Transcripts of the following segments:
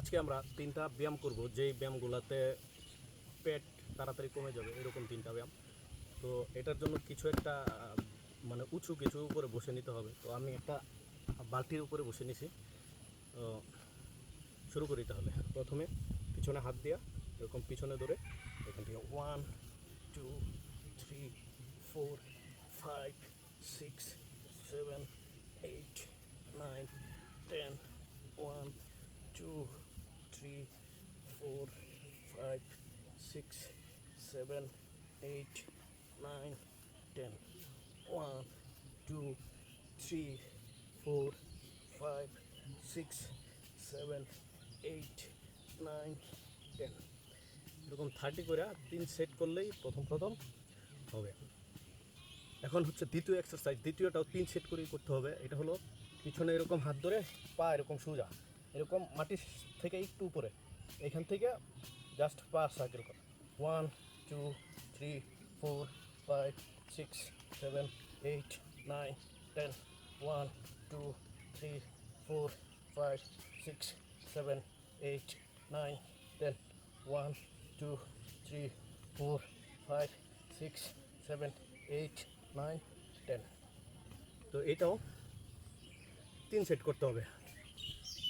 আজকে আমরা 3টা ব্যায়াম করব, যেই ব্যায়ামগুলোতে পেট তাড়াতাড়ি কমে যাবে, এরকম 3টা ব্যায়াম। তো এটার জন্য কিছু একটা মানে উঁচু কিছু উপরে বসে নিতে হবে। তো আমি একটা বালতির উপরে বসে নিছি। তো শুরু করি তাহলে। প্রথমে পিছনে হাত দিয়া এরকম পিছনে ধরে এখান থেকে 1 2 3 4 5 6 7 8 9 10 1 2 3 4 5 6 7 8 9 10 1 2 3 4 5 6 7 8 9 10 এরকম 30 করে 3 সেট করলেই প্রথম হবে। এখন হচ্ছে দ্বিতীয় এক্সারসাইজ, দ্বিতীয়টাও 3 সেট করেই করতে হবে। এটা হলো পিছনে এরকম হাত ধরে পা এরকম সোজা, এরকম মাটির থেকে একটু উপরে, এখান থেকে জাস্ট পা সার্কেল করা। 1 2 3 4 5 6 7 8 9 10 1 2 3 4 5 6 7 8 9 10 1 2 3 4 5 6 7 8 9 10। তো এটাও 3 সেট করতে হবে।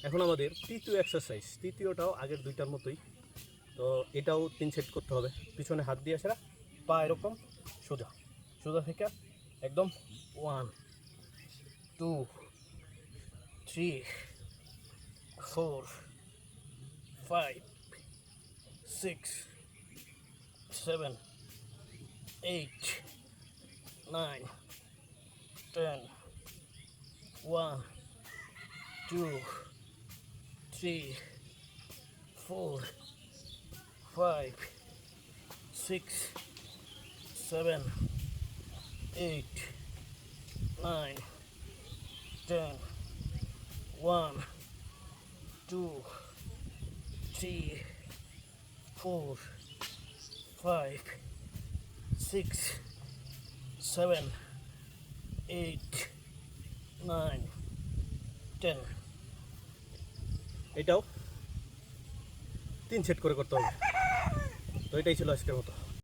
এখন আমাদের তৃতীয় এক্সারসাইজ, তৃতীয়টাও আগের দুইটার মতোই। তো এটাও 3 সেট করতে হবে। পিছনে হাত দিয়ে সেরা পা এরকম সোজা, সোজা থেকে একদম 1 2 3 4 5 6 7 8 9 10 1 2 3 4 5 6 7 8 9 10 1 2 3 4 5 6 7 8 9 10। এটাও 3 সেট করে করতে হবে। তো এটাই ছিল আজকের মতো।